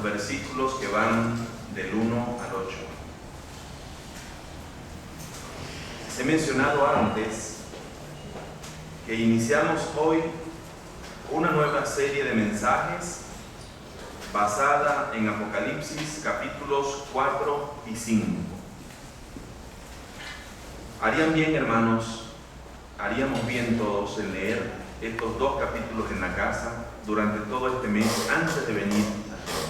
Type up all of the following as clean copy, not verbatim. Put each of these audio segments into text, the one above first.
los versículos que van del 1 al 8. Les he mencionado antes que iniciamos hoy una nueva serie de mensajes basada en Apocalipsis capítulos 4 y 5. Harían bien, hermanos, haríamos bien todos en leer estos dos capítulos en la casa durante todo este mes antes de venir a Dios.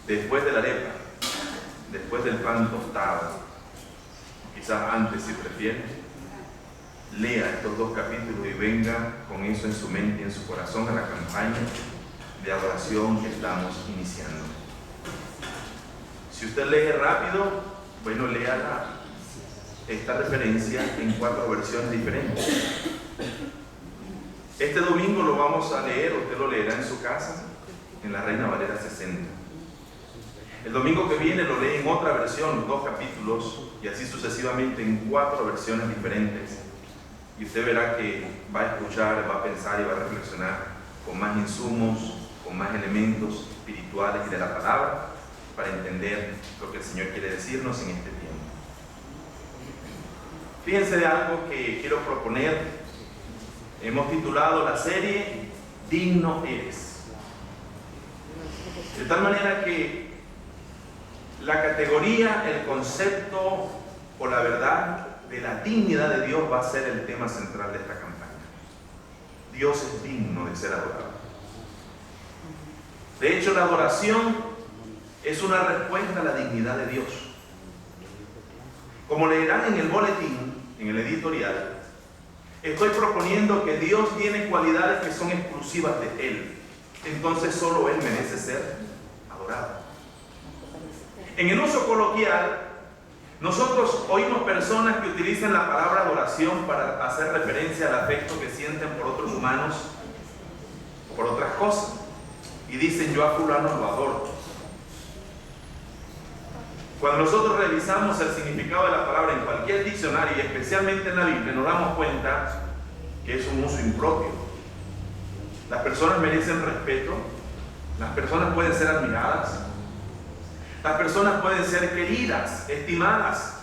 Después de la arepa, después del pan tostado, quizás antes si prefiere, lea estos dos capítulos y venga con eso en su mente y en su corazón a la campaña de adoración que estamos iniciando. Si usted lee rápido, bueno, lea esta referencia en 4 versiones diferentes. Este domingo lo vamos a leer, usted lo leerá en su casa, en la Reina Valera 60. El domingo que viene lo lee en otra versión, 2 capítulos, y así sucesivamente en 4 versiones diferentes. Y usted verá que va a escuchar, va a pensar y va a reflexionar con más insumos, con más elementos espirituales y de la palabra para entender lo que el Señor quiere decirnos en este tiempo. Fíjense de algo que quiero proponer. Hemos titulado la serie Digno eres. De tal manera que la categoría, el concepto o la verdad de la dignidad de Dios va a ser el tema central de esta campaña. Dios es digno de ser adorado. De hecho, la adoración es una respuesta a la dignidad de Dios. Como leerán en el boletín, en el editorial, estoy proponiendo que Dios tiene cualidades que son exclusivas de Él. Entonces solo Él merece ser adorado. En el uso coloquial, nosotros oímos personas que utilizan la palabra adoración para hacer referencia al afecto que sienten por otros humanos o por otras cosas. Y dicen, yo a fulano lo adoro. Cuando nosotros revisamos el significado de la palabra en cualquier diccionario y especialmente en la Biblia, nos damos cuenta que es un uso impropio. Las personas merecen respeto, las personas pueden ser admiradas, las personas pueden ser queridas, estimadas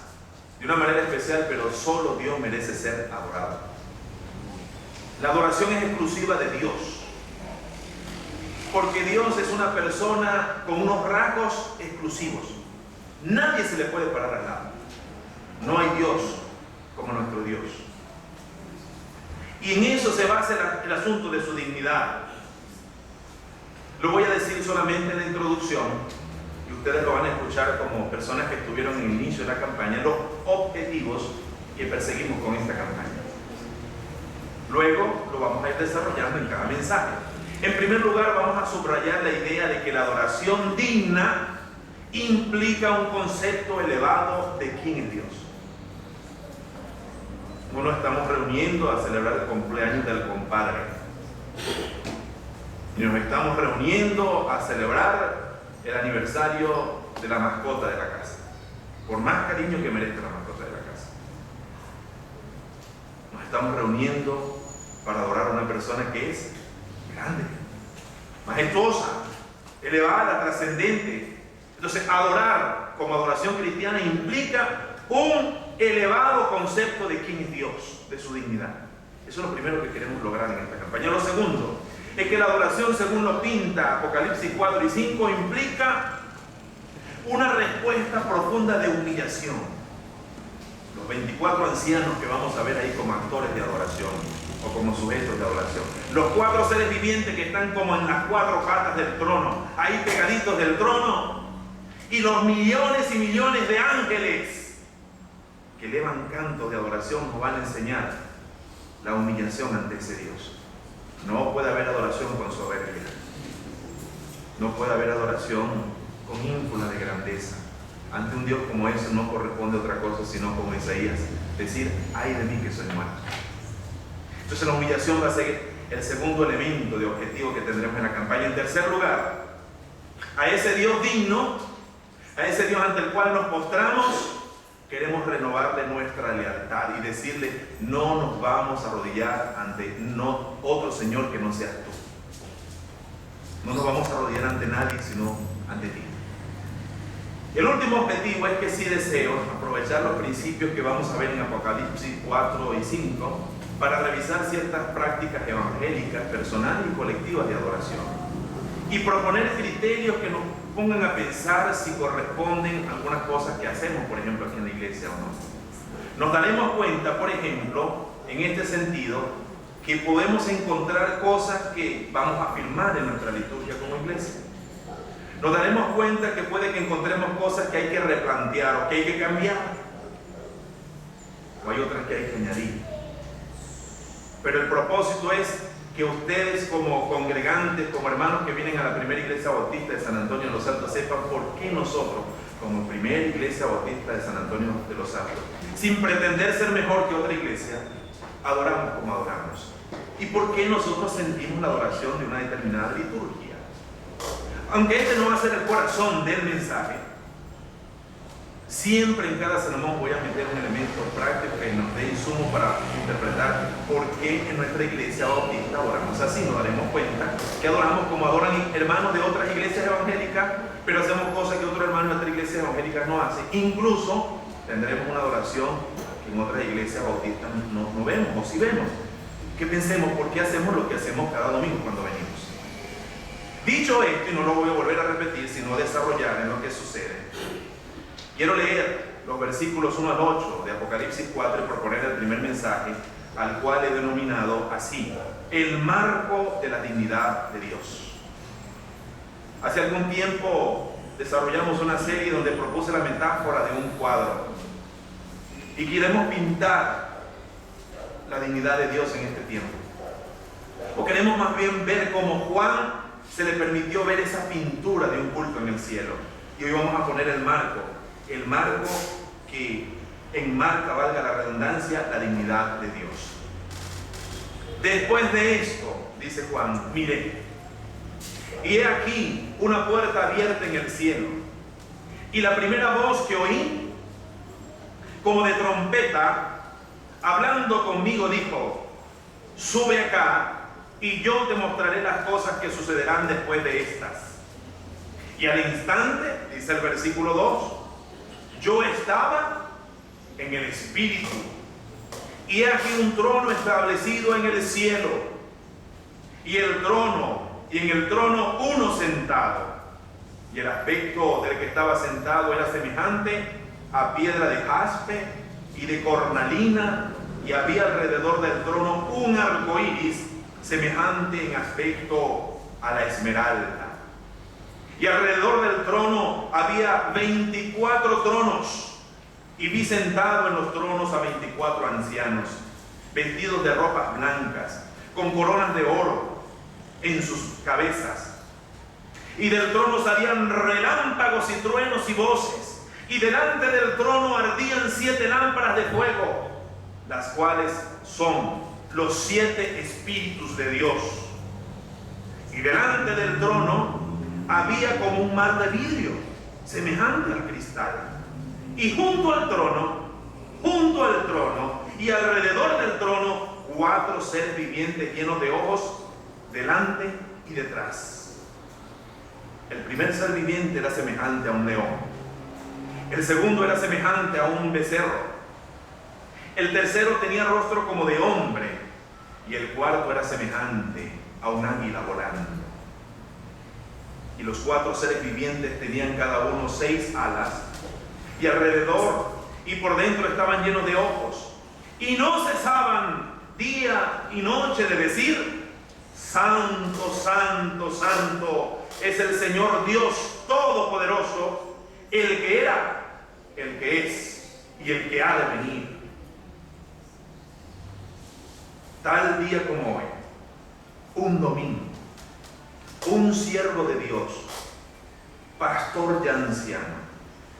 de una manera especial, pero solo Dios merece ser adorado. La adoración es exclusiva de Dios, porque Dios es una persona con unos rasgos exclusivos. Nadie se le puede parar al lado. No hay Dios como nuestro Dios. Y en eso se basa el asunto de su dignidad. Lo voy a decir solamente en la introducción, y ustedes lo van a escuchar como personas que estuvieron en el inicio de la campaña, los objetivos que perseguimos con esta campaña. Luego lo vamos a ir desarrollando en cada mensaje. En primer lugar, vamos a subrayar la idea de que la adoración digna implica un concepto elevado de quién es Dios. No nos estamos reuniendo a celebrar el cumpleaños del compadre, y nos estamos reuniendo a celebrar el aniversario de la mascota de la casa, por más cariño que merezca la mascota de la casa. Nos estamos reuniendo para adorar a una persona que es grande, majestuosa, elevada, trascendente. Entonces, adorar como adoración cristiana implica un elevado concepto de quién es Dios, de su dignidad. Eso es lo primero que queremos lograr en esta campaña. Lo segundo es que la adoración, según lo pinta Apocalipsis 4 y 5, implica una respuesta profunda de humillación. Los 24 ancianos que vamos a ver ahí como actores de adoración o como sujetos de adoración. Los 4 seres vivientes que están como en las 4 patas del trono, ahí pegaditos del trono. Y los millones y millones de ángeles que elevan cantos de adoración nos van a enseñar la humillación ante ese Dios. No puede haber adoración con soberbia. No puede haber adoración con ínfula de grandeza. Ante un Dios como ese no corresponde otra cosa sino como Isaías, decir, ay de mí que soy muerto. Entonces la humillación va a ser el segundo elemento de objetivo que tendremos en la campaña. En tercer lugar, a ese Dios digno, a ese Dios ante el cual nos postramos, queremos renovarle nuestra lealtad y decirle, no nos vamos a arrodillar ante otro Señor que no seas tú. No nos vamos a rodear ante nadie, sino ante ti. El último objetivo es que sí deseo aprovechar los principios que vamos a ver en Apocalipsis 4 y 5 para revisar ciertas prácticas evangélicas, personales y colectivas de adoración. Y proponer criterios que nos pongan a pensar si corresponden a algunas cosas que hacemos, por ejemplo, aquí en la iglesia o no. Nos daremos cuenta, por ejemplo, en este sentido, que podemos encontrar cosas que vamos a afirmar en nuestra liturgia como iglesia. Nos daremos cuenta que puede que encontremos cosas que hay que replantear o que hay que cambiar. O hay otras que hay que añadir. Pero el propósito es que ustedes como congregantes, como hermanos que vienen a la primera iglesia bautista de San Antonio de los Altos, sepan por qué nosotros, como primera iglesia bautista de San Antonio de los Altos, sin pretender ser mejor que otra iglesia, adoramos como adoramos. ¿Y por qué nosotros sentimos la adoración de una determinada liturgia? Aunque este no va a ser el corazón del mensaje, siempre en cada sermón voy a meter un elemento práctico que nos dé insumo para interpretar por qué en nuestra iglesia bautista adoramos así. Nos daremos cuenta que adoramos como adoran hermanos de otras iglesias evangélicas, pero hacemos cosas que otros hermanos de nuestras iglesias evangélicas no hacen. Incluso tendremos una adoración que en otras iglesias bautistas no vemos, o si vemos. Que pensemos por qué hacemos lo que hacemos cada domingo cuando venimos. Dicho esto, y no lo voy a volver a repetir, sino desarrollar en lo que sucede, quiero leer los versículos 1 al 8 de Apocalipsis 4 y proponer el primer mensaje, al cual he denominado así: el marco de la dignidad de Dios. Hace algún tiempo desarrollamos una serie donde propuse la metáfora de un cuadro y queremos pintar la dignidad de Dios en este tiempo. O queremos más bien ver cómo Juan se le permitió ver esa pintura de un culto en el cielo. Y hoy vamos a poner el marco que enmarca, valga la redundancia, la dignidad de Dios. Después de esto, dice Juan, miré, y he aquí una puerta abierta en el cielo, y la primera voz que oí, como de trompeta, hablando conmigo, dijo: sube acá, y yo te mostraré las cosas que sucederán después de estas. Y al instante, dice el versículo 2, yo estaba en el Espíritu, y he aquí un trono establecido en el cielo, y en el trono uno sentado, y el aspecto del que estaba sentado era semejante a piedra de jaspe y de cornalina, y había alrededor del trono un arco iris semejante en aspecto a la esmeralda. Y alrededor del trono había 24 tronos, y vi sentado en los tronos a 24 ancianos, vestidos de ropas blancas, con coronas de oro en sus cabezas. Y del trono salían relámpagos y truenos y voces, y delante del trono ardían 7 lámparas de fuego, las cuales son los 7 espíritus de Dios. Y delante del trono había como un mar de vidrio, semejante al cristal. Y junto al trono y alrededor del trono, 4 seres vivientes llenos de ojos, delante y detrás. El primer ser viviente era semejante a un león. El segundo era semejante a un becerro. El tercero tenía rostro como de hombre, y el cuarto era semejante a un águila volando. Y los 4 seres vivientes tenían cada uno 6 alas, y alrededor y por dentro estaban llenos de ojos, y no cesaban día y noche de decir: Santo, Santo, Santo es el Señor Dios Todopoderoso, el que era, el que es y el que ha de venir. Tal día como hoy, un domingo, un siervo de Dios, pastor ya anciano,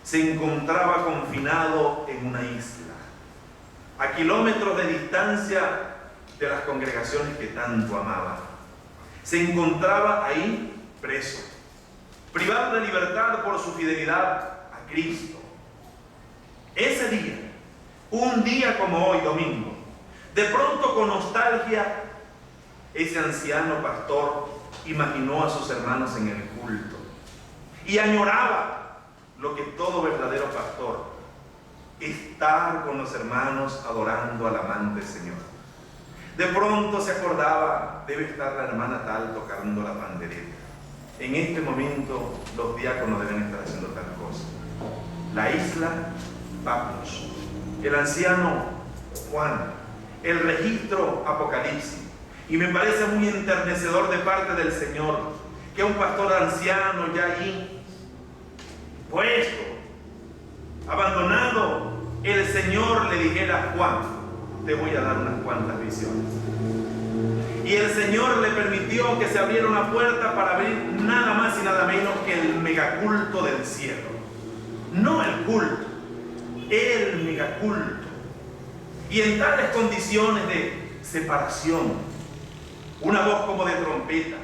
se encontraba confinado en una isla, a kilómetros de distancia de las congregaciones que tanto amaba. Se encontraba ahí preso, privado de libertad por su fidelidad a Cristo. Ese día, un día como hoy, domingo, de pronto con nostalgia, ese anciano pastor imaginó a sus hermanos en el culto y añoraba lo que todo verdadero pastor, estar con los hermanos adorando al amante Señor. De pronto se acordaba, debe estar la hermana tal tocando la pandereta. En este momento los diáconos deben estar haciendo tal cosa. La isla Patmos, el anciano Juan, el registro Apocalipsis. Y me parece muy enternecedor de parte del Señor que un pastor anciano ya allí puesto, abandonado, el Señor le dijera: Juan, te voy a dar unas cuantas visiones. Y el Señor le permitió que se abriera una puerta para abrir nada más y nada menos que el megaculto del cielo. No el culto, el megaculto. Y en tales condiciones de separación, una voz como de trompeta,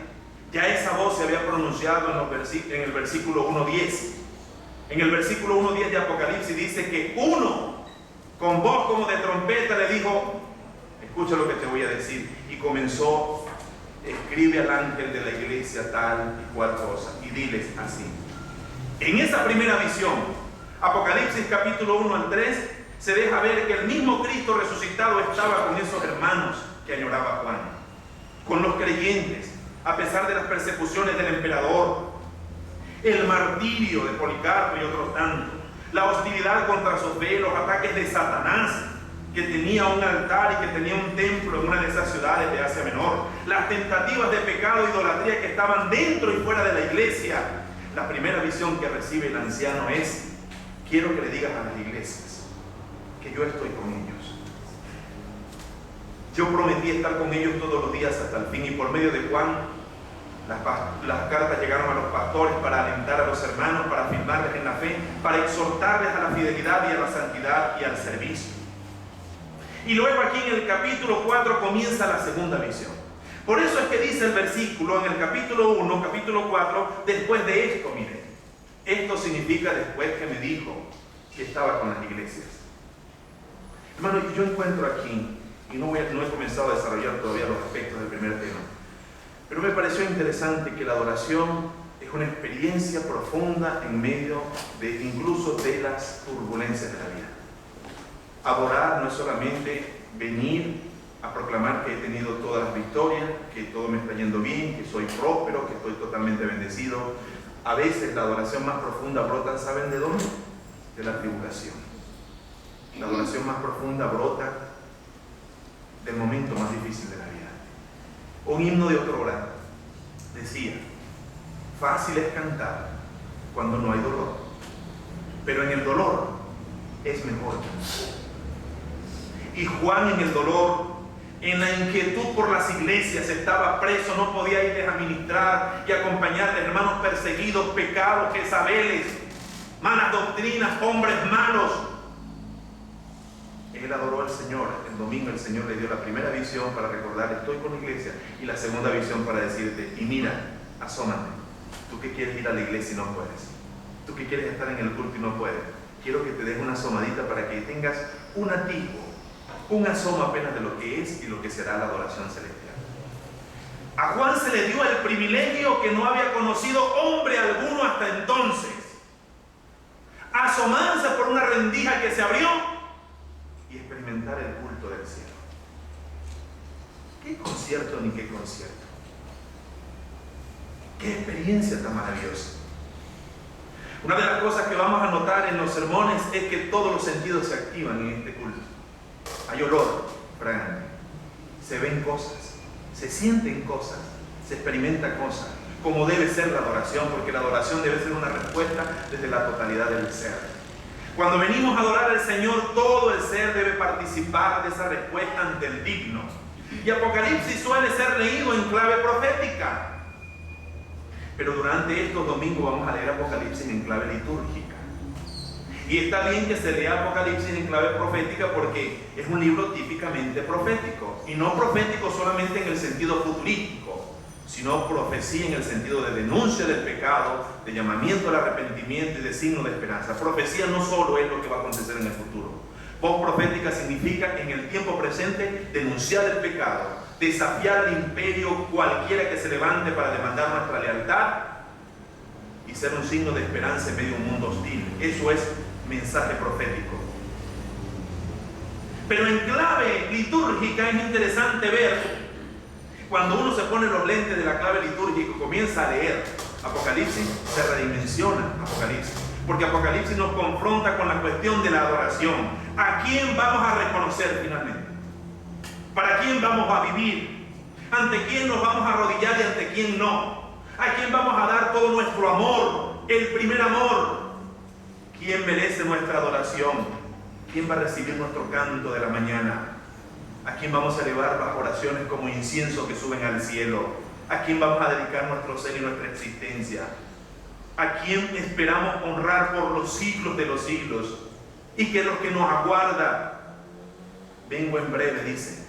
ya esa voz se había pronunciado en el versículo 1:10. En el versículo 1:10 de Apocalipsis dice que uno, con voz como de trompeta, le dijo: escucha lo que te voy a decir. Y comenzó: escribe al ángel de la iglesia tal y cual cosa, y diles así. En esa primera visión, Apocalipsis capítulo 1 al 3, se deja ver que el mismo Cristo resucitado estaba con esos hermanos que añoraba Juan, con los creyentes, a pesar de las persecuciones del emperador, el martirio de Policarpo y otros tantos, la hostilidad contra su fe, los ataques de Satanás, que tenía un altar y que tenía un templo en una de esas ciudades de Asia Menor, las tentativas de pecado e idolatría que estaban dentro y fuera de la iglesia. La primera visión que recibe el anciano es: quiero que le digas a las iglesias que yo estoy con ellos. Yo prometí estar con ellos todos los días hasta el fin, y por medio de Juan las cartas llegaron a los pastores para alentar a los hermanos, para afirmarles en la fe, para exhortarles a la fidelidad y a la santidad y al servicio. Y luego aquí en el capítulo 4 comienza la segunda visión. Por eso es que dice el versículo en el capítulo 1, capítulo 4, después de esto, mire, esto significa después que me dijo que estaba con las iglesias. Hermano, yo encuentro aquí, y no he comenzado a desarrollar todavía los aspectos del primer tema, pero me pareció interesante que la adoración es una experiencia profunda en medio de incluso de las turbulencias de la vida. Adorar no es solamente venir a proclamar que he tenido todas las victorias, que todo me está yendo bien, que soy próspero, que estoy totalmente bendecido. A veces la adoración más profunda brota, ¿saben de dónde? De la tribulación. La adoración más profunda brota del momento más difícil de la vida. Un himno de otrora decía: fácil es cantar cuando no hay dolor, pero en el dolor es mejor. Y Juan, en el dolor, en la inquietud por las iglesias, estaba preso, no podía irles a ministrar y acompañarles, hermanos perseguidos, pecados, Jezabeles, malas doctrinas, hombres malos. Él adoró al Señor. El domingo el Señor le dio la primera visión para recordar: estoy con la iglesia, y la segunda visión para decirte: y mira, asómate, tú que quieres ir a la iglesia y no puedes, tú que quieres estar en el culto y no puedes, quiero que te des una asomadita para que tengas un atisbo, un asomo apenas de lo que es y lo que será la adoración celestial. A Juan se le dio el privilegio que no había conocido hombre alguno hasta entonces: asomarse por una rendija que se abrió y experimentar el culto del cielo. ¿Qué concierto ni qué concierto? ¡Qué experiencia tan maravillosa! Una de las cosas que vamos a notar en los sermones es que todos los sentidos se activan en este culto. Hay olor fragante, se ven cosas, se sienten cosas, se experimenta cosas, como debe ser la adoración, porque la adoración debe ser una respuesta desde la totalidad del ser. Cuando venimos a adorar al Señor, todo el ser debe participar de esa respuesta ante el digno. Y Apocalipsis suele ser leído en clave profética, pero durante estos domingos vamos a leer Apocalipsis en clave litúrgica. Y está bien que se lea Apocalipsis en clave profética, porque es un libro típicamente profético, y no profético solamente en el sentido futurístico, sino profecía en el sentido de denuncia del pecado, de llamamiento al arrepentimiento y de signo de esperanza. Profecía no solo es lo que va a acontecer en el futuro. Voz profética significa en el tiempo presente denunciar el pecado, desafiar al imperio cualquiera que se levante para demandar nuestra lealtad y ser un signo de esperanza en medio de un mundo hostil. Eso es mensaje profético. Pero en clave litúrgica es interesante ver, cuando uno se pone los lentes de la clave litúrgica y comienza a leer Apocalipsis, se redimensiona Apocalipsis. Porque Apocalipsis nos confronta con la cuestión de la adoración. ¿A quién vamos a reconocer finalmente? ¿Para quién vamos a vivir? ¿Ante quién nos vamos a arrodillar y ante quién no? ¿A quién vamos a dar todo nuestro amor? El primer amor. ¿Quién merece nuestra adoración? ¿Quién va a recibir nuestro canto de la mañana? ¿A quién vamos a elevar las oraciones como incienso que suben al cielo? ¿A quién vamos a dedicar nuestro ser y nuestra existencia? ¿A quién esperamos honrar por los siglos de los siglos? Y que los que nos aguarda, vengo en breve, dice.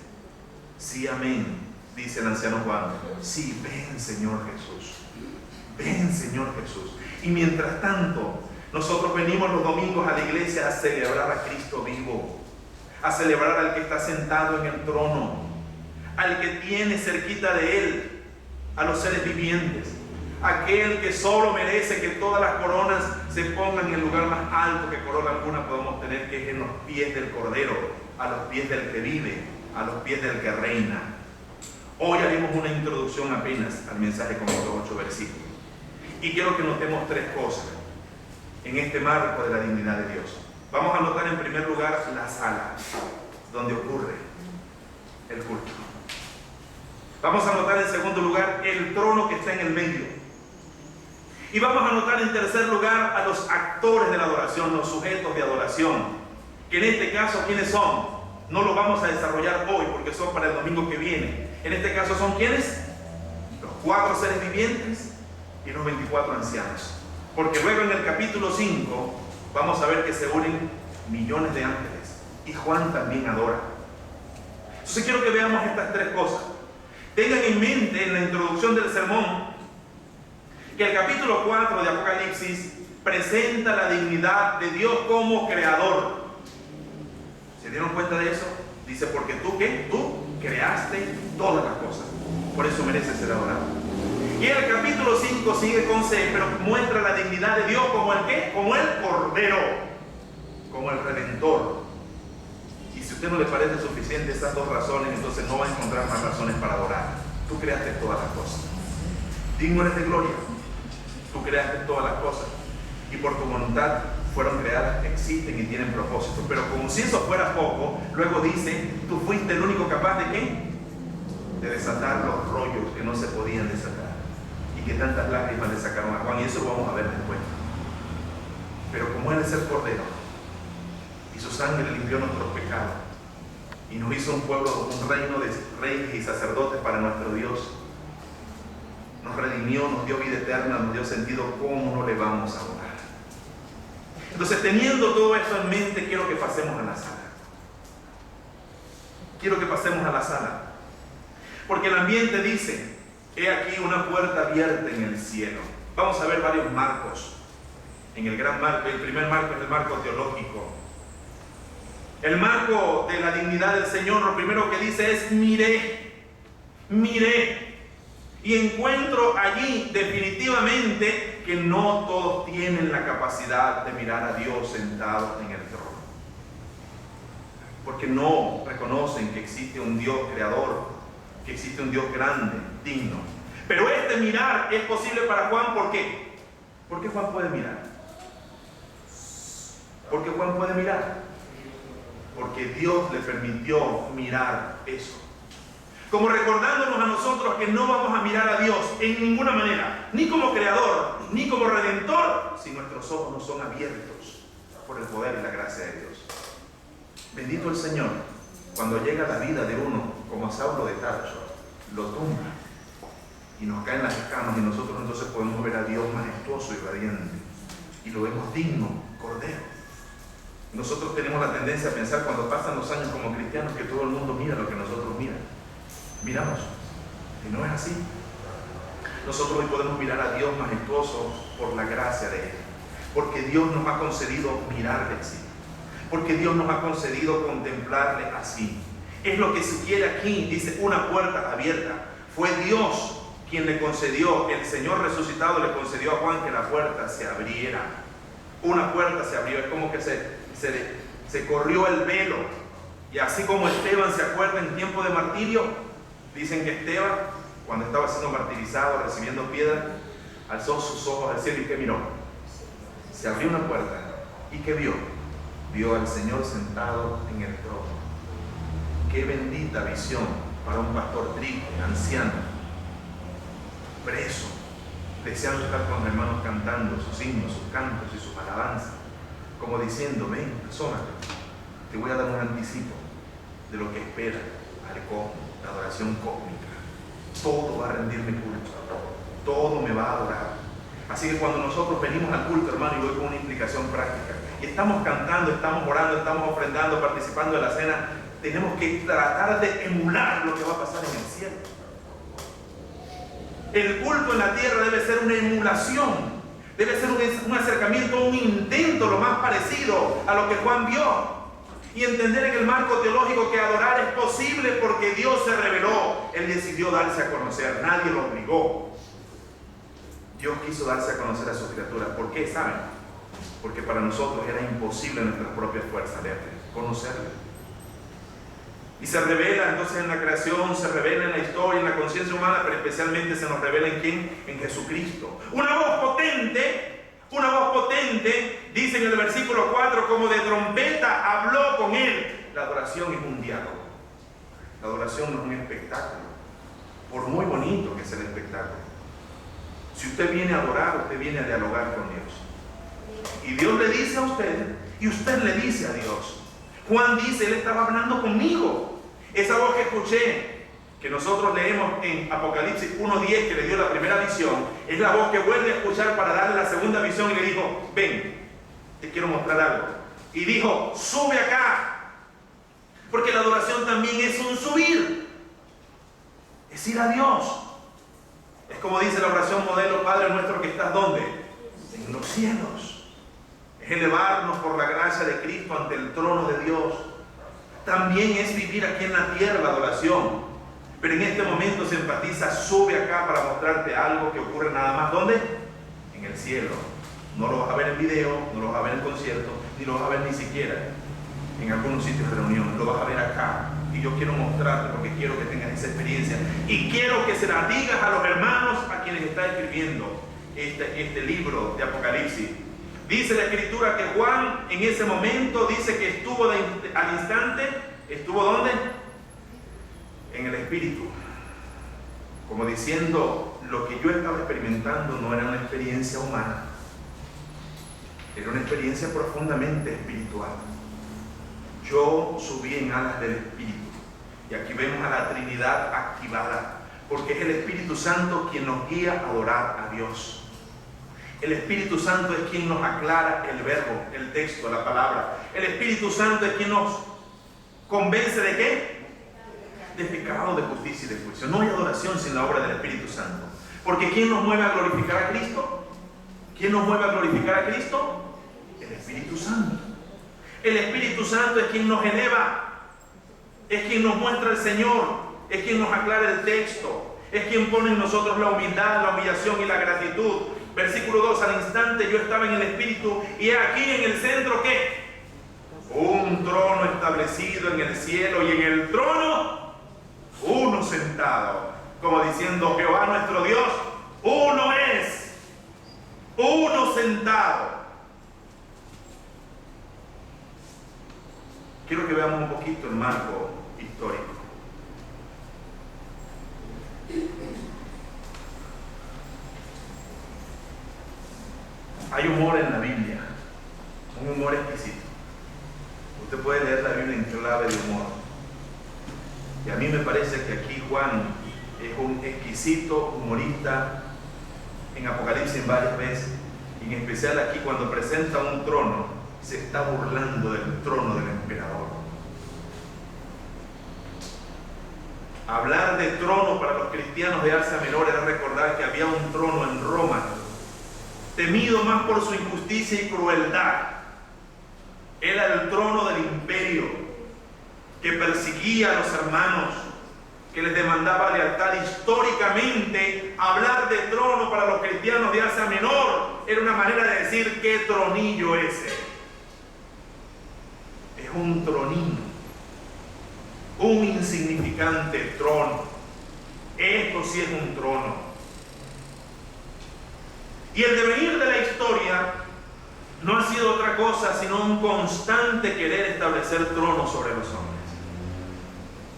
Sí, amén, dice el anciano Juan. Sí, ven, Señor Jesús. Ven, Señor Jesús. Y mientras tanto, nosotros venimos los domingos a la iglesia a celebrar a Cristo vivo, a celebrar al que está sentado en el trono, al que tiene cerquita de él a los seres vivientes, aquel que solo merece que todas las coronas se pongan en el lugar más alto que corona alguna podemos tener, que es en los pies del Cordero, a los pies del que vive, a los pies del que reina. Hoy haremos una introducción apenas al mensaje con estos 8 versículos. Y quiero que notemos 3 cosas en este marco de la dignidad de Dios. Vamos a notar en primer lugar la sala donde ocurre el culto. Vamos a notar en segundo lugar el trono que está en el medio. Y vamos a notar en tercer lugar a los actores de la adoración, los sujetos de adoración, que en este caso, ¿quiénes son? No lo vamos a desarrollar hoy porque son para el domingo que viene. En este caso son ¿quiénes? Los 4 seres vivientes y los 24 ancianos. Porque luego en el capítulo 5 vamos a ver que se unen millones de ángeles y Juan también adora. Entonces quiero que veamos estas 3 cosas. Tengan en mente en la introducción del sermón que el capítulo 4 de Apocalipsis presenta la dignidad de Dios como creador. ¿Se dieron cuenta de eso? Dice, porque tú, ¿qué? Tú creaste todas las cosas. Por eso mereces ser adorado. Y el capítulo 5 sigue con C, pero muestra la dignidad de Dios como el ¿qué? Como el Cordero, como el Redentor. Y si a usted no le parece suficiente esas 2 razones, entonces no va a encontrar más razones para adorar. Tú creaste todas las cosas. Digno eres de gloria. Tú creaste todas las cosas. Y por tu voluntad fueron creadas, existen y tienen propósito. Pero como si eso fuera poco, luego dice, tú fuiste el único capaz de ¿qué? De desatar los rollos que no se podían desatar. Y que tantas lágrimas le sacaron a Juan. Y eso lo vamos a ver después. Pero como Él es el Cordero, y su sangre limpió nuestros pecados, y nos hizo un pueblo, un reino de reyes y sacerdotes para nuestro Dios, nos redimió, nos dio vida eterna, nos dio sentido, ¿cómo no le vamos a adorar? Entonces, teniendo todo esto en mente, quiero que pasemos a la sala. Quiero que pasemos a la sala. Porque el ambiente dice, he aquí una puerta abierta en el cielo. Vamos a ver varios marcos. En el gran marco, el primer marco es el marco teológico. El marco de la dignidad del Señor, lo primero que dice es, miré. Y encuentro allí definitivamente que no todos tienen la capacidad de mirar a Dios sentado en el trono. Porque no reconocen que existe un Dios creador, que existe un Dios grande, digno. Pero este mirar es posible para Juan, ¿por qué? ¿Por qué Juan puede mirar? ¿Por qué Juan puede mirar? Porque Dios le permitió mirar eso. Como recordándonos a nosotros que no vamos a mirar a Dios en ninguna manera, ni como creador, ni como redentor, si nuestros ojos no son abiertos por el poder y la gracia de Dios. Bendito el Señor, cuando llega la vida de uno, como a Saulo de Tarso, lo tumba y nos caen las escamas, y nosotros entonces podemos ver a Dios majestuoso y radiante, y lo vemos digno, Cordero. Nosotros tenemos la tendencia a pensar cuando pasan los años como cristianos que todo el mundo mira lo que nosotros miramos, y no es así. Nosotros hoy podemos mirar a Dios majestuoso por la gracia de Él, porque Dios nos ha concedido mirarle así, porque Dios nos ha concedido contemplarle así. Es lo que se quiere aquí, dice, una puerta abierta. Fue Dios quien le concedió, el Señor resucitado le concedió a Juan que la puerta se abriera. Una puerta se abrió, es como que se corrió el velo. Y así como Esteban se acuerda en tiempo de martirio, dicen que Esteban, cuando estaba siendo martirizado, recibiendo piedra, alzó sus ojos al cielo y ¿qué miró? Se abrió una puerta. ¿Y qué vio? Vio al Señor sentado en el trono. Qué bendita visión para un pastor triste, anciano, preso, deseando estar con los hermanos cantando sus himnos, sus cantos y sus alabanzas, como diciendo, ven, asómate, te voy a dar un anticipo de lo que espera al cosmos, la adoración cósmica. Todo va a rendirme culto, todo me va a adorar. Así que cuando nosotros venimos al culto, hermano, y voy con una implicación práctica, y estamos cantando, estamos orando, estamos ofrendando, participando de la cena, tenemos que tratar de emular lo que va a pasar en el cielo. El culto en la tierra debe ser una emulación, debe ser un acercamiento, un intento lo más parecido a lo que Juan vio. Y entender en el marco teológico que adorar es posible porque Dios se reveló. Él decidió darse a conocer, nadie lo obligó. Dios quiso darse a conocer a sus criaturas. ¿Por qué? ¿Saben? Porque para nosotros era imposible en nuestras propias fuerzas conocerle. Y se revela entonces en la creación, se revela en la historia, en la conciencia humana, pero especialmente se nos revela en ¿quién? En Jesucristo. Una voz potente, dice en el versículo 4, como de trompeta habló con él. La adoración es un diálogo. La adoración no es un espectáculo, por muy bonito que sea el espectáculo. Si usted viene a adorar, usted viene a dialogar con Dios. Y Dios le dice a usted, y usted le dice a Dios. Juan dice, él estaba hablando conmigo. Esa voz que escuché, que nosotros leemos en Apocalipsis 1:10, que le dio la primera visión, es la voz que vuelve a escuchar para darle la segunda visión y le dijo, ven, te quiero mostrar algo. Y dijo, sube acá. Porque la adoración también es un subir. Es ir a Dios. Es como dice la oración modelo, Padre nuestro que estás ¿dónde? En los cielos. Es elevarnos por la gracia de Cristo ante el trono de Dios. También es vivir aquí en la tierra la adoración. Pero en este momento se enfatiza, sube acá para mostrarte algo que ocurre nada más. ¿Dónde? En el cielo. No lo vas a ver en video, no lo vas a ver en concierto, ni lo vas a ver ni siquiera en algunos sitios de reunión. Lo vas a ver acá. Y yo quiero mostrarte porque quiero que tengas esa experiencia. Y quiero que se la digas a los hermanos a quienes está escribiendo este libro de Apocalipsis. Dice la Escritura que Juan en ese momento dice que estuvo al instante, ¿estuvo dónde? En el Espíritu. Como diciendo, lo que yo estaba experimentando no era una experiencia humana, era una experiencia profundamente espiritual. Yo subí en alas del Espíritu. Y aquí vemos a la Trinidad activada, porque es el Espíritu Santo quien nos guía a adorar a Dios. El Espíritu Santo es quien nos aclara el verbo, el texto, la palabra. El Espíritu Santo es quien nos convence ¿de qué? De pecado, de justicia y de juicio. No hay adoración sin la obra del Espíritu Santo. Porque ¿quién nos mueve a glorificar a Cristo? ¿Quién nos mueve a glorificar a Cristo? El Espíritu Santo. El Espíritu Santo es quien nos eleva, es quien nos muestra el Señor, es quien nos aclara el texto, es quien pone en nosotros la humildad, la humillación y la gratitud. Versículo 2, al instante yo estaba en el Espíritu y aquí en el centro ¿qué? Un trono establecido en el cielo y en el trono uno sentado, como diciendo Jehová nuestro Dios, uno es, uno sentado. Quiero que veamos un poquito el marco histórico. Hay humor en la Biblia, un humor exquisito. Usted puede leer la Biblia en clave de humor. Y a mí me parece que aquí Juan es un exquisito humorista en Apocalipsis varias veces. Y en especial aquí cuando presenta un trono, se está burlando del trono del emperador. Hablar de trono para los cristianos de Asia Menor era recordar que había un trono en Roma, temido más por su injusticia y crueldad. Era el trono del imperio. que perseguía a los hermanos, que les demandaba lealtad. Históricamente, hablar de trono para los cristianos de Asia Menor era una manera de decir: ¿qué tronillo ese? Es un tronillo, un insignificante trono. Esto sí es un trono. Y el devenir de la historia no ha sido otra cosa sino un constante querer establecer tronos sobre los hombres.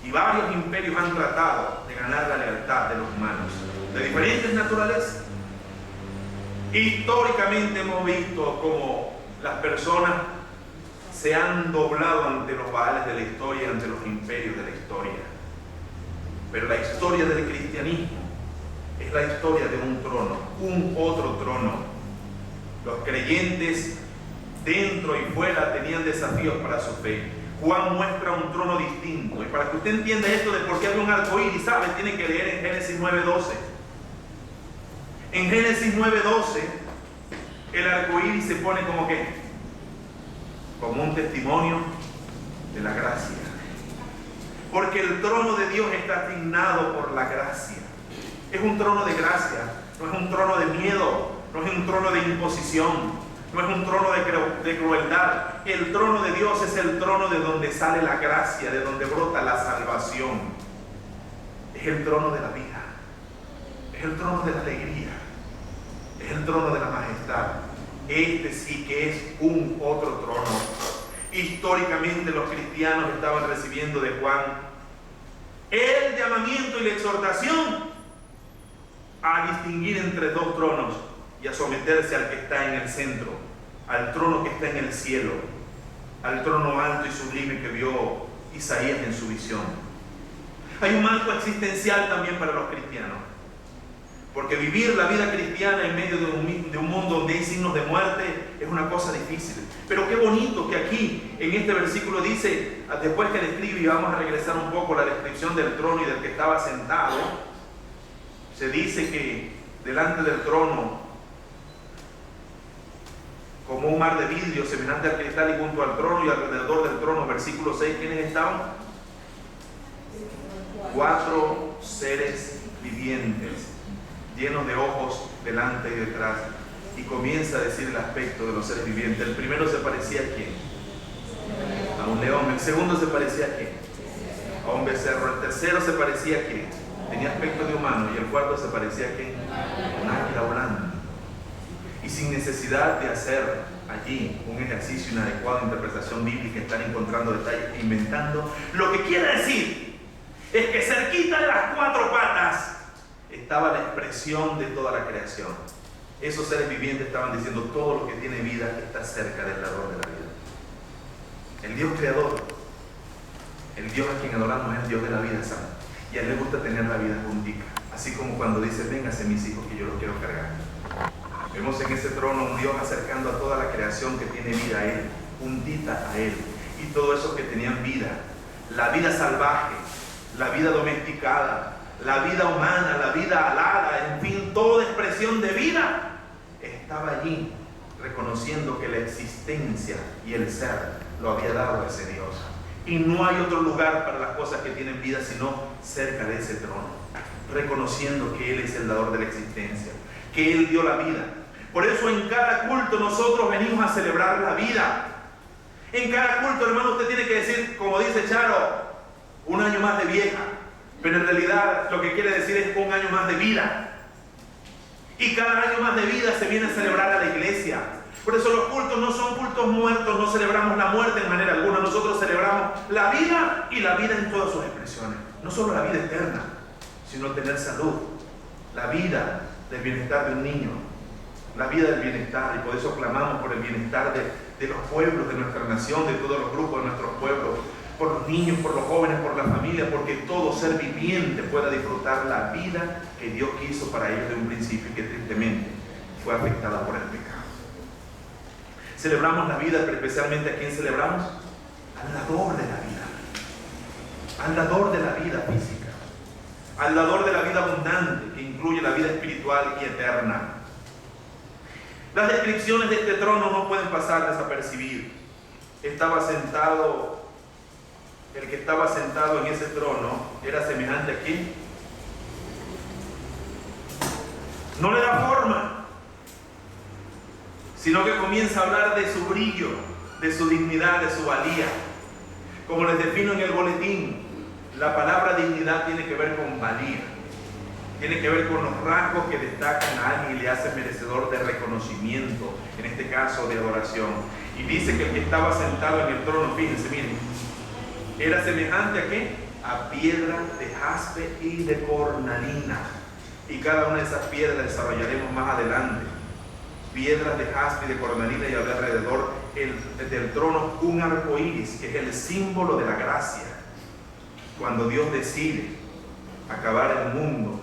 Y varios imperios han tratado de ganar la lealtad de los humanos, de diferentes naturalezas. Históricamente hemos visto cómo las personas se han doblado ante los baales de la historia, ante los imperios de la historia. Pero la historia del cristianismo es la historia de un trono, un otro trono. Los creyentes dentro y fuera tenían desafíos para su fe. Juan muestra un trono distinto. Y para que usted entienda esto de por qué había un arco iris, ¿sabe? Tiene que leer en Génesis 9:12. En Génesis 9:12, el arco iris se pone como que, como un testimonio de la gracia. Porque el trono de Dios está asignado por la gracia. Es un trono de gracia, no es un trono de miedo, no es un trono de imposición, no es un trono de crueldad. El trono de Dios es el trono de donde sale la gracia, de donde brota la salvación. Es el trono de la vida, es el trono de la alegría, es el trono de la majestad. Este sí que es un otro trono. Históricamente los cristianos estaban recibiendo de Juan el llamamiento y la exhortación a distinguir entre dos tronos y a someterse al que está en el centro, al trono que está en el cielo, al trono alto y sublime que vio Isaías en su visión. Hay un marco existencial también para los cristianos, porque vivir la vida cristiana en medio de un mundo donde hay signos de muerte es una cosa difícil. Pero qué bonito que aquí en este versículo dice, después que le escribe, y vamos a regresar un poco a la descripción del trono y del que estaba sentado, se dice que delante del trono, como un mar de vidrio semejante al cristal, y junto al trono y alrededor del trono, versículo 6, ¿quiénes estaban? 4 seres vivientes, llenos de ojos delante y detrás. Y comienza a decir el aspecto de los seres vivientes. El primero se parecía ¿a quién? A un león. El segundo se parecía ¿a quién? A un becerro. El tercero se parecía ¿a quién? Tenía aspecto de humano. Y el cuarto se parecía ¿a quién? A un águila volando. Y sin necesidad de hacer allí un ejercicio y una adecuada interpretación bíblica, están encontrando detalles e inventando. Lo que quiere decir es que cerquita de las 4 patas estaba la expresión de toda la creación. Esos seres vivientes estaban diciendo: todo lo que tiene vida está cerca del dador de la vida. El Dios creador, el Dios a quien adoramos, es el Dios de la vida sana. Y a Él le gusta tener la vida juntica. Así como cuando dice: vénganse mis hijos que yo los quiero cargar. Vemos en ese trono un Dios acercando a toda la creación que tiene vida a Él, juntita a Él. Y todo eso que tenían vida, la vida salvaje, la vida domesticada, la vida humana, la vida alada, en fin, toda expresión de vida estaba allí, reconociendo que la existencia y el ser lo había dado ese Dios. Y no hay otro lugar para las cosas que tienen vida sino cerca de ese trono, reconociendo que Él es el dador de la existencia, que Él dio la vida. Por eso en cada culto nosotros venimos a celebrar la vida. En cada culto, hermano, usted tiene que decir, como dice Charo, un año más de vieja. Pero en realidad lo que quiere decir es un año más de vida. Y cada año más de vida se viene a celebrar a la iglesia. Por eso los cultos no son cultos muertos, no celebramos la muerte en manera alguna. Nosotros celebramos la vida, y la vida en todas sus expresiones. No solo la vida eterna, sino tener salud, la vida del bienestar de un niño, la vida del bienestar. Y por eso clamamos por el bienestar de los pueblos, de nuestra nación, de todos los grupos de nuestros pueblos, por los niños, por los jóvenes, por la familia, porque todo ser viviente pueda disfrutar la vida que Dios quiso para ellos de un principio y que tristemente fue afectada por el pecado. Celebramos la vida, pero especialmente ¿a quién celebramos? Al dador de la vida, al dador de la vida física, al dador de la vida abundante, que incluye la vida espiritual y eterna. Las descripciones de este trono no pueden pasar desapercibidas. Estaba sentado el que estaba sentado en ese trono era semejante a quién? No le da forma, sino que comienza a hablar de su brillo, de su dignidad, de su valía. Como les defino en el boletín, la palabra dignidad tiene que ver con valía, tiene que ver con los rasgos que destacan a alguien y le hacen merecedor de reconocimiento, en este caso de adoración. Y dice que el que estaba sentado en el trono, fíjense, miren, era semejante a ¿qué? A piedra de jaspe y de cornalina. Y cada una de esas piedras las desarrollaremos más adelante. Piedras de jaspe y de cornalina, y había alrededor del trono un arco iris, que es el símbolo de la gracia. Cuando Dios decide acabar el mundo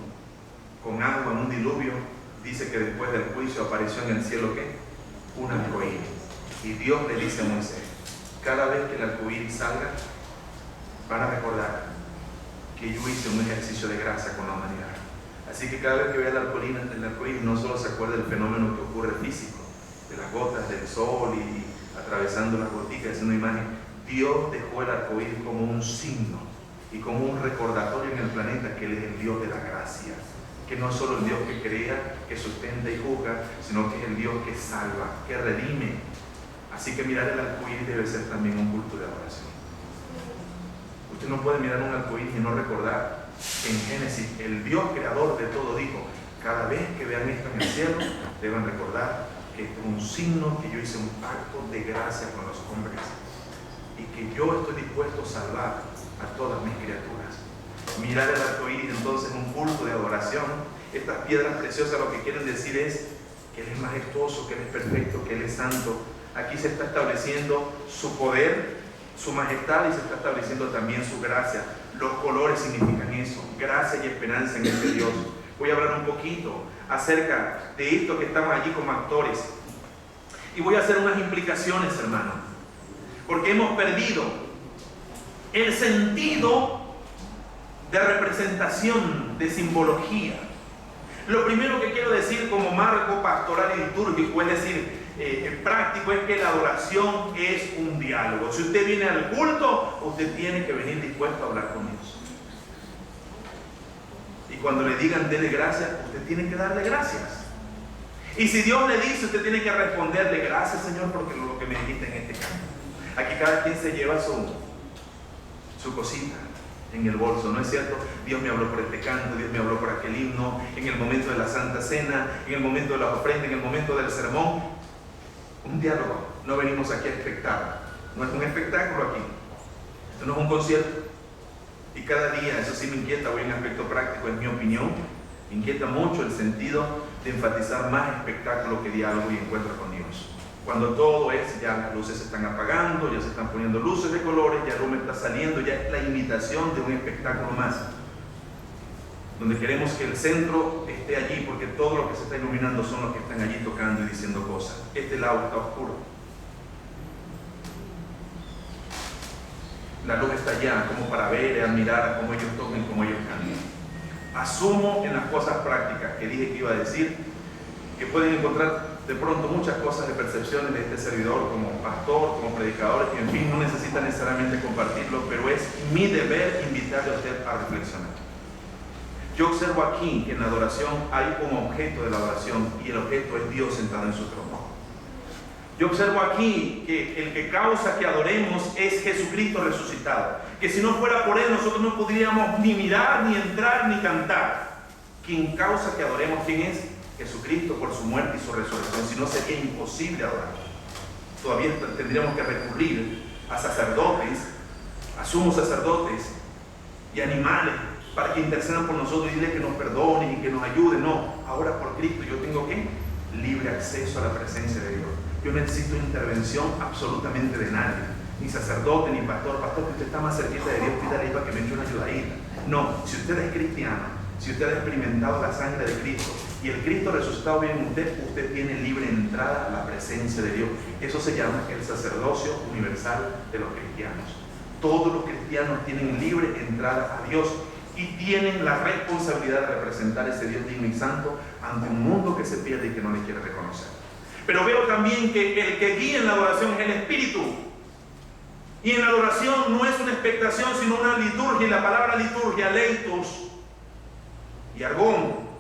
con agua en un diluvio, dice que después del juicio apareció en el cielo ¿qué? Un arco iris. Y Dios le dice a Moisés: cada vez que el arco iris salga, van a recordar que yo hice un ejercicio de gracia con la humanidad. Así que cada vez que vea el arco iris, no solo se acuerda del fenómeno que ocurre físico, de las gotas del sol y atravesando las goticas, es una imagen. Dios dejó el arco iris como un signo y como un recordatorio en el planeta que Él es el Dios de la gracia, que no es solo el Dios que crea, que sustenta y juzga, sino que es el Dios que salva, que redime. Así que mirar el arco iris debe ser también un culto de adoración. Usted no puede mirar un arco iris y no recordar que en Génesis el Dios creador de todo dijo: cada vez que vean esto en el cielo, deben recordar que esto es un signo que yo hice un pacto de gracia con los hombres y que yo estoy dispuesto a salvar a todas mis criaturas. Mirar el arco iris entonces es un culto de adoración. Estas piedras preciosas lo que quieren decir es que Él es majestuoso, que Él es perfecto, que Él es santo. Aquí se está estableciendo su poder, su majestad, y se está estableciendo también su gracia. Los colores significan eso, gracia y esperanza en ese Dios. Voy a hablar un poquito acerca de esto que estamos allí como actores. Y voy a hacer unas implicaciones, hermano. Porque hemos perdido el sentido de representación, de simbología. Lo primero que quiero decir como marco pastoral y litúrgico, es decir, práctico, es que la adoración es un diálogo. Si usted viene al culto, usted tiene que venir dispuesto a hablar con Dios. Y cuando le digan dele gracias, usted tiene que darle gracias. Y si Dios le dice, usted tiene que responderle: gracias, Señor, porque lo que me dijiste en este campo. Aquí cada quien se lleva su cosita en el bolso, ¿no es cierto? Dios me habló por este canto, Dios me habló por aquel himno, en el momento de la Santa Cena, en el momento de la ofrenda, en el momento del sermón. Un diálogo. No venimos aquí a espectáculo. No es un espectáculo aquí. Esto no es un concierto. Y cada día, eso sí me inquieta, voy en aspecto práctico, en mi opinión, me inquieta mucho el sentido de enfatizar más espectáculo que diálogo y encuentro con Dios. Cuando todo es, ya las luces se están apagando, ya se están poniendo luces de colores, ya el humo está saliendo, ya es la imitación de un espectáculo más, donde queremos que el centro esté allí, porque todo lo que se está iluminando son los que están allí tocando y diciendo cosas. Este lado está oscuro. La luz está allá como para ver y admirar cómo ellos tocan y cómo ellos cantan. Asumo en las cosas prácticas que dije que iba a decir, que pueden encontrar de pronto muchas cosas de percepciones de este servidor como pastor, como predicador, que en fin no necesita necesariamente compartirlo, pero es mi deber invitarle a usted a reflexionar. Yo observo aquí que en la adoración hay un objeto de la adoración, y el objeto es Dios sentado en su trono. Yo observo aquí que el que causa que adoremos es Jesucristo resucitado, que si no fuera por Él nosotros no podríamos ni mirar, ni entrar, ni cantar. Quien causa que adoremos, ¿quién es? Jesucristo, por su muerte y su resurrección. Si no, sería imposible adorar. Todavía tendríamos que recurrir a sacerdotes, a sumos sacerdotes y animales para que intercedan por nosotros y dile que nos perdonen y que nos ayuden. No, ahora por Cristo yo tengo ¿qué? Libre acceso a la presencia de Dios. Yo necesito intervención absolutamente de nadie, ni sacerdote, ni pastor. Pastor, que usted está más cerquita de Dios, pídale para que me eche una ayudadita. No, si usted es cristiano, si usted ha experimentado la sangre de Cristo y el Cristo resucitado vive en usted, usted tiene libre entrada a la presencia de Dios. Eso se llama el sacerdocio universal de los cristianos. Todos los cristianos tienen libre entrada a Dios y tienen la responsabilidad de representar ese Dios digno y santo ante un mundo que se pierde y que no le quiere reconocer. Pero veo también que el que guía en la adoración es el Espíritu. Y en la adoración no es una expectación, sino una liturgia. Y la palabra liturgia, leitos y ergón,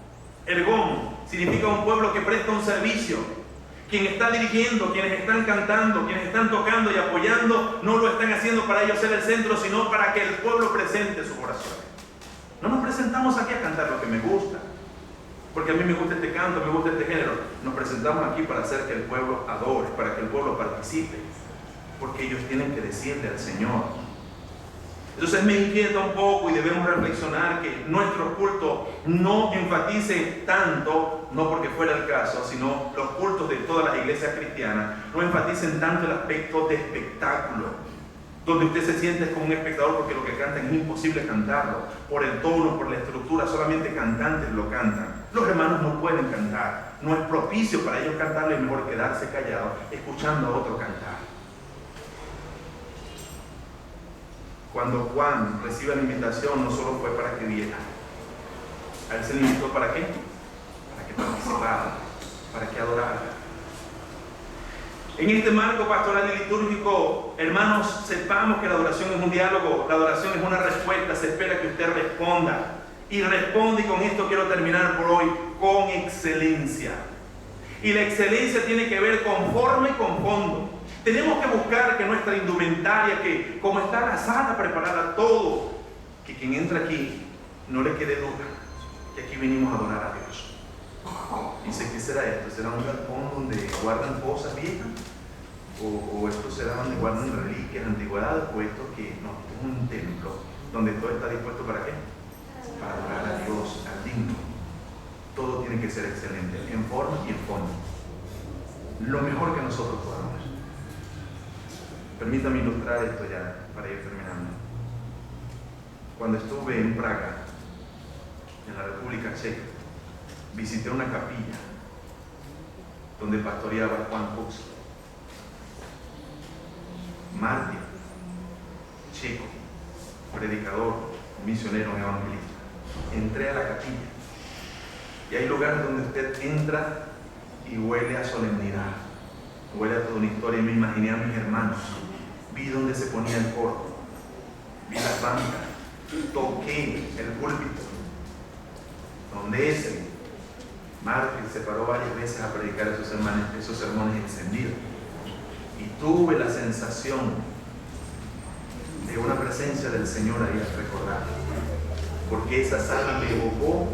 significa un pueblo que presta un servicio. Quien está dirigiendo, quienes están cantando, quienes están tocando y apoyando, no lo están haciendo para ellos ser el centro, sino para que el pueblo presente sus oraciones. No nos presentamos aquí a cantar lo que me gusta, porque a mí me gusta este canto, me gusta este género. Nos presentamos aquí para hacer que el pueblo adore, para que el pueblo participe, porque ellos tienen que decirle al Señor. Entonces me inquieta un poco y debemos reflexionar que nuestro culto no enfatice tanto, no porque fuera el caso, sino los cultos de todas las iglesias cristianas, no enfaticen tanto el aspecto de espectáculo, donde usted se siente como un espectador porque lo que cantan es imposible cantarlo, por el tono, por la estructura, solamente cantantes lo cantan. Los hermanos no pueden cantar, no es propicio para ellos cantarlo, es mejor quedarse callado escuchando a otro cantar. Cuando Juan recibe la invitación, no solo fue para que viera, a él se le invitó ¿para qué? Para que participara, para que adorara. En este marco pastoral y litúrgico, hermanos, sepamos que la adoración es un diálogo, la adoración es una respuesta, se espera que usted responda. Y responde, y con esto quiero terminar por hoy, con excelencia. Y la excelencia tiene que ver con forma y con fondo. Tenemos que buscar que nuestra indumentaria, que como está la sala preparada todo, que quien entra aquí no le quede duda, que aquí venimos a adorar a Dios. Dice, ¿qué será esto? ¿Será un galpón donde guardan cosas viejas? ¿O esto será donde guardan reliquias, antigüedades? ¿O esto que no, es un templo donde todo está dispuesto para qué? Para adorar a Dios, al digno. Todo tiene que ser excelente, en forma y en fondo. Lo mejor que nosotros podamos. Permítame ilustrar esto ya, para ir terminando. Cuando estuve en Praga, en la República Checa, visité una capilla donde pastoreaba Juan Hus, mártir, checo, predicador, misionero, evangelista. Entré a la capilla y hay lugares donde usted entra y huele a solemnidad, huele a toda una historia, y me imaginé a mis hermanos. Vi donde se ponía el coro, vi las bancas, toqué el púlpito, donde ese mártir se paró varias veces a predicar esos sermones encendidos. Y tuve la sensación de una presencia del Señor ahí al recordar, porque esa sala me evocó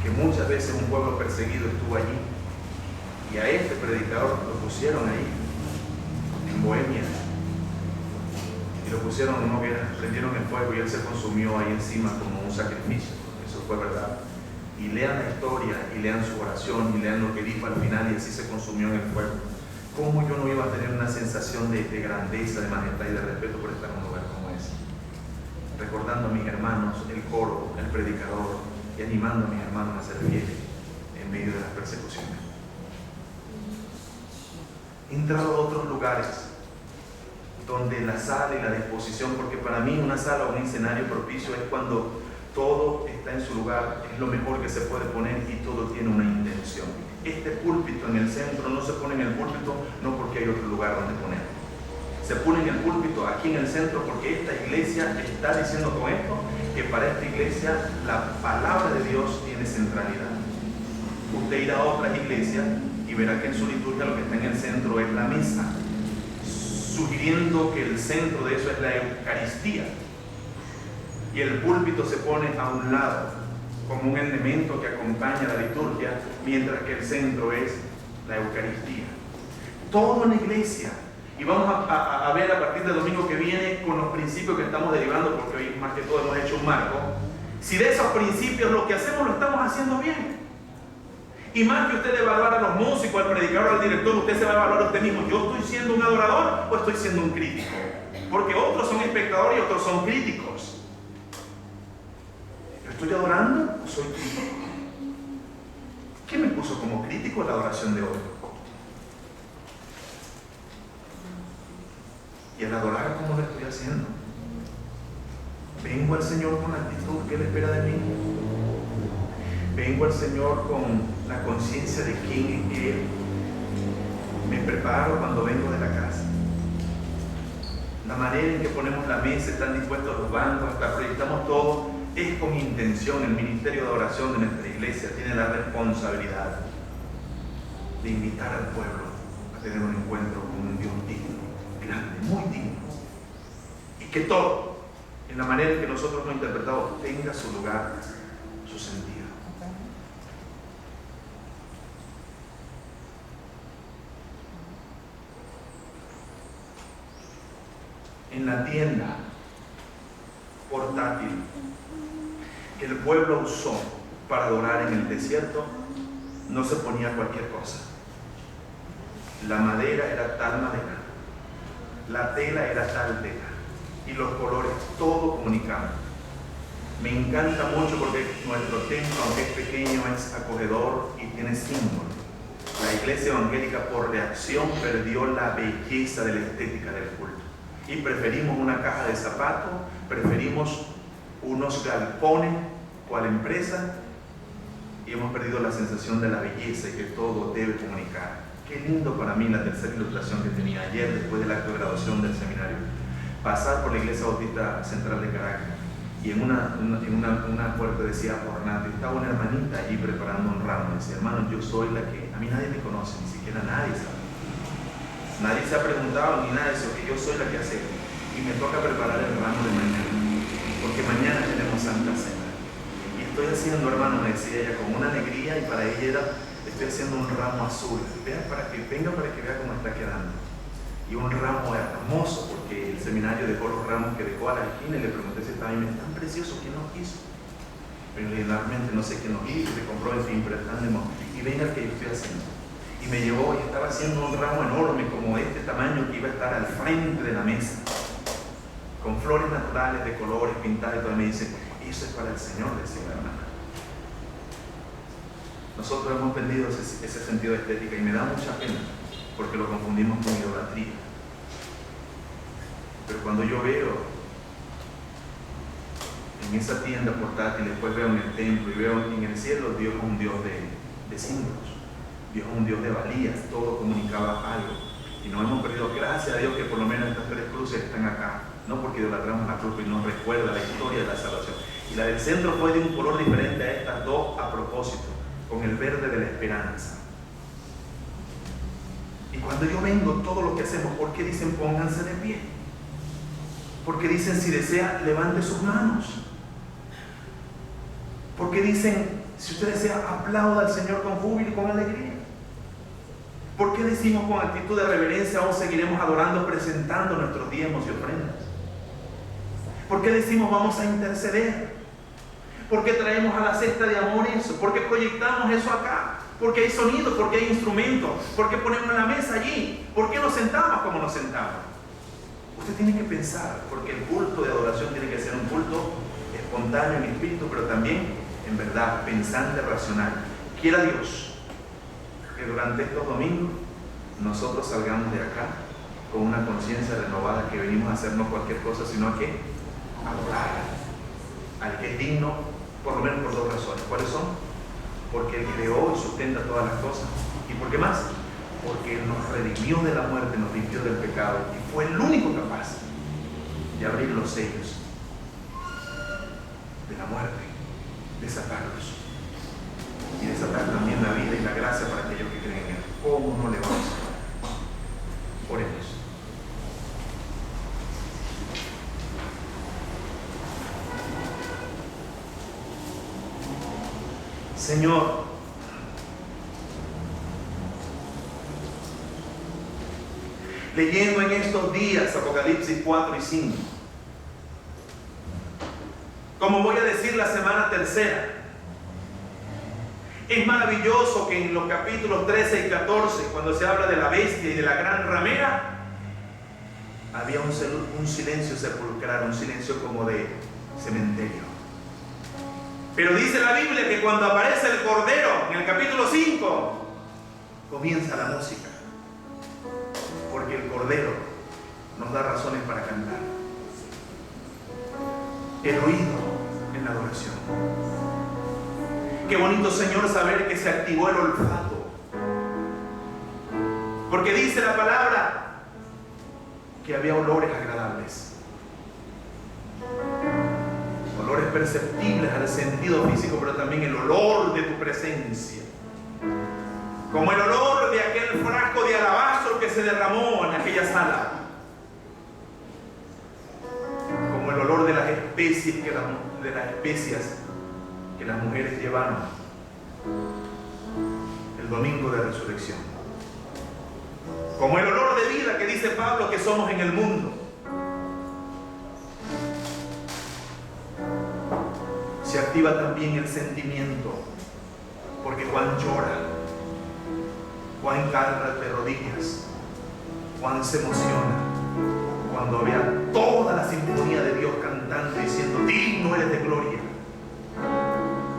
que muchas veces un pueblo perseguido estuvo allí, y a este predicador lo pusieron ahí, en Bohemia, y lo pusieron en una hoguera, prendieron el fuego y él se consumió ahí encima como un sacrificio. Eso fue verdad. Y lean la historia, y lean su oración, y lean lo que dijo al final, y así se consumió en el fuego. ¿Cómo yo no iba a tener una sensación de grandeza, de majestad y de respeto por estar en un lugar como ese? Recordando a mis hermanos, el coro, el predicador, y animando a mis hermanos a ser fieles en medio de las persecuciones. He entrado a otros lugares donde la sala y la disposición, porque para mí una sala o un escenario propicio es cuando todo está en su lugar, es lo mejor que se puede poner y todo tiene una intención. Este púlpito en el centro no se pone en el púlpito no porque hay otro lugar donde ponerlo. Se pone en el púlpito aquí en el centro porque esta iglesia está diciendo con esto que para esta iglesia la palabra de Dios tiene centralidad. Usted irá a otras iglesias y verá que en su liturgia lo que está en el centro es la misa, sugiriendo que el centro de eso es la Eucaristía. Y el púlpito se pone a un lado como un elemento que acompaña la liturgia, mientras que el centro es la Eucaristía. Todo en la iglesia. Y vamos a ver a partir del domingo que viene con los principios que estamos derivando, porque hoy más que todo hemos hecho un marco. Si de esos principios lo que hacemos lo estamos haciendo bien. Y más que usted evaluar a los músicos, al predicador, al director, usted se va a evaluar a usted mismo. ¿Yo estoy siendo un adorador o estoy siendo un crítico? Porque otros son espectadores y otros son críticos. ¿Yo estoy adorando o soy crítico? ¿Qué me puso como crítico la adoración de hoy? Y al adorar, ¿cómo lo estoy haciendo? Vengo al Señor con la actitud que Él espera de mí. Vengo al Señor con la conciencia de quién es Él. Me preparo cuando vengo de la casa. La manera en que ponemos la mesa, están dispuestos los bancos, hasta proyectamos todo, es con intención. El ministerio de oración de nuestra iglesia tiene la responsabilidad de invitar al pueblo a tener un encuentro con un Dios digno, grande, muy digno. Y que todo, en la manera en que nosotros lo interpretamos, tenga su lugar, su sentido. En la tienda portátil que el pueblo usó para adorar en el desierto, no se ponía cualquier cosa. La madera era tal madera, la tela era tal tela, y los colores, todo comunicaba. Me encanta mucho porque nuestro templo, aunque es pequeño, es acogedor y tiene símbolo. La iglesia evangélica, por reacción, perdió la belleza de la estética del culto. Y preferimos una caja de zapatos, preferimos unos galpones cual empresa, y hemos perdido la sensación de la belleza y que todo debe comunicar. Qué lindo para mí la tercera ilustración que tenía ayer después del acto de graduación del seminario. Pasar por la Iglesia Bautista Central de Caracas y en una puerta decía ornato, estaba una hermanita allí preparando un ramo. Decía, hermano, yo soy la que, a mí nadie me conoce, ni siquiera nadie sabe. Nadie se ha preguntado ni nada de eso, que yo soy la que hace. Y me toca preparar el ramo de mañana, porque mañana tenemos Santa Cena. Y estoy haciendo, hermano, me decía ella, con una alegría, y para ella era, estoy haciendo un ramo azul. Venga para que vea cómo está quedando. Y un ramo hermoso, porque el seminario dejó los ramos que dejó a la esquina, y le pregunté si estaba bien, tan precioso, ¿quién nos hizo? Preliminarmente no sé quién nos hizo, se compró, en fin, pero están de moda. Y venga el que yo estoy haciendo. Y me llevó y estaba haciendo un ramo enorme como de este tamaño que iba a estar al frente de la mesa, con flores naturales de colores pintadas, y todo. Y me dice, eso es para el Señor, decía la hermana. Nosotros hemos perdido ese sentido de estética y me da mucha pena porque lo confundimos con idolatría. Pero cuando yo veo en esa tienda portátil, después veo en el templo y veo en el cielo, Dios es un Dios de símbolos. Dios es un Dios de valías, todo comunicaba algo. Y nos hemos perdido, gracias a Dios, que por lo menos estas tres cruces están acá. No porque idolatramos la cruz y nos recuerda la historia de la salvación. Y la del centro fue de un color diferente a estas dos a propósito, con el verde de la esperanza. Y cuando yo vengo, todo lo que hacemos, ¿por qué dicen pónganse de pie? Porque dicen si desea, levante sus manos. Porque dicen, si usted desea, aplauda al Señor con júbilo y con alegría. ¿Por qué decimos con actitud de reverencia aún seguiremos adorando, presentando nuestros diezmos y ofrendas? ¿Por qué decimos vamos a interceder? ¿Por qué traemos a la cesta de amor eso? ¿Por qué proyectamos eso acá? ¿Por qué hay sonido? ¿Por qué hay instrumentos? ¿Por qué ponemos la mesa allí? ¿Por qué nos sentamos como nos sentamos? Usted tiene que pensar, porque el culto de adoración tiene que ser un culto espontáneo en espíritu, pero también en verdad, pensante, racional. Quiera Dios que durante estos domingos nosotros salgamos de acá con una conciencia renovada, que venimos a hacer no cualquier cosa, sino a que adorar al que es digno, por lo menos por dos razones. ¿Cuáles son? Porque Él creó y sustenta todas las cosas. ¿Y por qué más? Porque Él nos redimió de la muerte, nos limpió del pecado y fue el único capaz de abrir los sellos de la muerte, desatarlos y desatar también la vida y la gracia para aquellos que creen en Él. ¿Cómo no le vamos a orar? Oremos. Señor, leyendo en estos días Apocalipsis 4 y 5, como voy a decir la semana tercera, es maravilloso que en los capítulos 13 y 14, cuando se habla de la bestia y de la gran ramera, había un silencio sepulcral, un silencio como de cementerio. Pero dice la Biblia que cuando aparece el Cordero, en el capítulo 5, comienza la música. Porque el Cordero nos da razones para cantar. El oído en la adoración. Qué bonito, Señor, saber que se activó el olfato. Porque dice la palabra que había olores agradables. Olores perceptibles al sentido físico, pero también el olor de tu presencia. Como el olor de aquel frasco de alabastro que se derramó en aquella sala. Como el olor de las especias que las mujeres llevaron el domingo de resurrección. Como el olor de vida que dice Pablo que somos en el mundo. Se activa también el sentimiento, porque Juan llora, Juan cae de rodillas, Juan se emociona cuando ve a toda la sinfonía de Dios cantando diciendo: digno eres de gloria,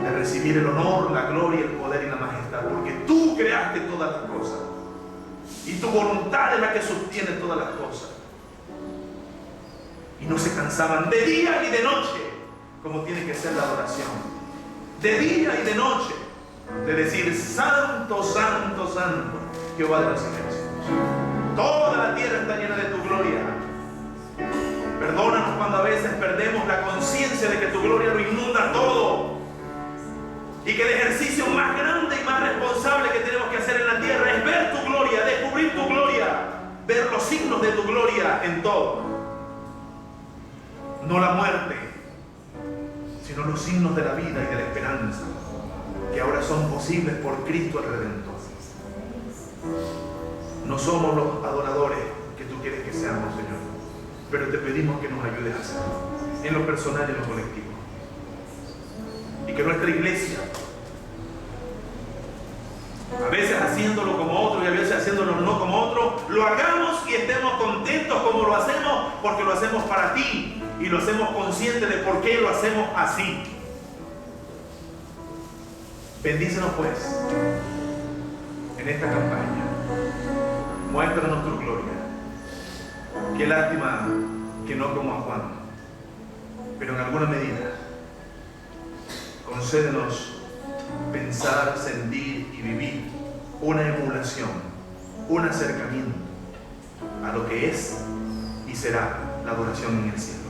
de recibir el honor, la gloria, el poder y la majestad, porque tú creaste todas las cosas y tu voluntad es la que sostiene todas las cosas. Y no se cansaban de día y de noche, como tiene que ser la adoración, de día y de noche, de decir: santo, santo, santo, Jehová de los ejércitos. Toda la tierra está llena de tu gloria. Perdónanos cuando a veces perdemos la conciencia de que tu gloria lo inunda todo, y que el ejercicio más grande y más responsable que tenemos que hacer en la tierra es ver tu gloria, descubrir tu gloria, ver los signos de tu gloria en todo. No la muerte, sino los signos de la vida y de la esperanza, que ahora son posibles por Cristo el Redentor. No somos los adoradores que tú quieres que seamos, Señor, pero te pedimos que nos ayudes a hacerlo, en lo personal y en lo colectivo. Y que nuestra iglesia, a veces haciéndolo como otro y a veces haciéndolo no como otro, lo hagamos y estemos contentos como lo hacemos, porque lo hacemos para ti y lo hacemos conscientes de por qué lo hacemos así. Bendícenos pues en esta campaña. Muéstranos tu gloria. Qué lástima que no como a Juan, pero en alguna medida concédenos pensar, sentir y vivir una emulación, un acercamiento a lo que es y será la adoración en el cielo.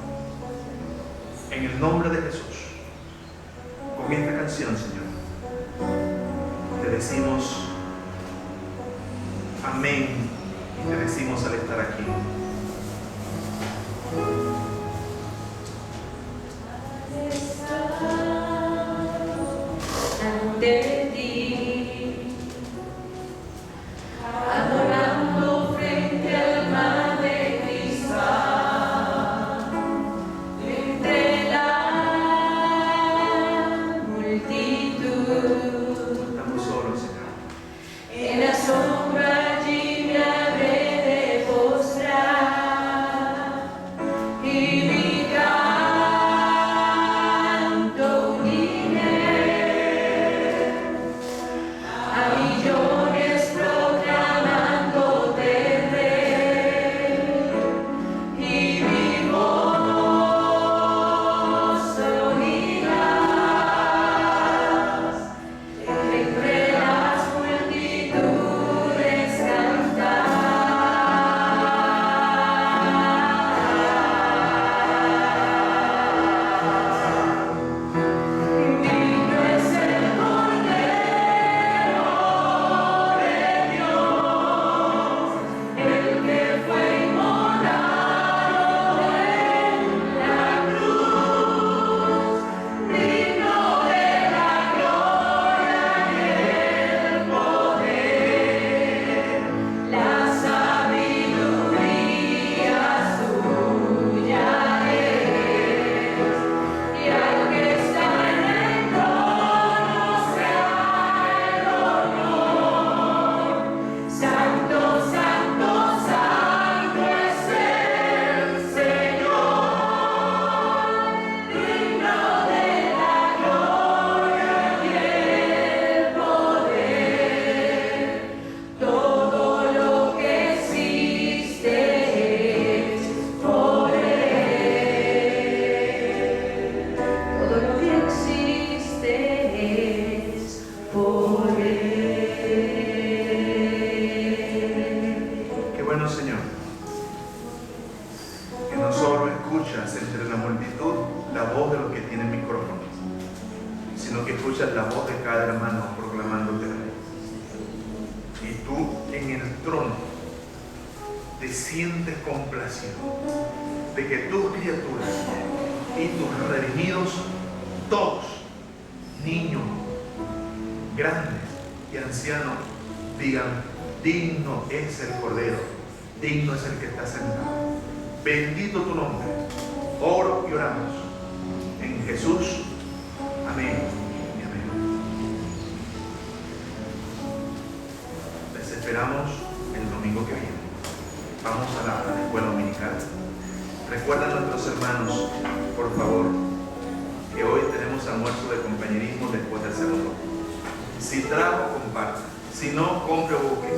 En el nombre de Jesús, con esta canción, Señor, te decimos amén y te decimos al estar aquí: ante ti, adorando frente al mar de cristal, entre la multitud. Estamos solos, Señor. En la sombra allí me habré de postrar y mi canto uniré a millones proclamar. en el trono te sientes complacido de que tus criaturas y tus redimidos, todos, niños, grandes y ancianos, digan: digno es el Cordero, digno es el que está sentado. Bendito tu nombre. Oro y oramos en Jesús. Amén y amén. Les esperamos el domingo que viene. Vamos a la escuela dominical. Recuerda a nuestros hermanos, por favor, que hoy tenemos almuerzo de compañerismo después del segundo. Si trajo, comparta. Si no, compre o busque.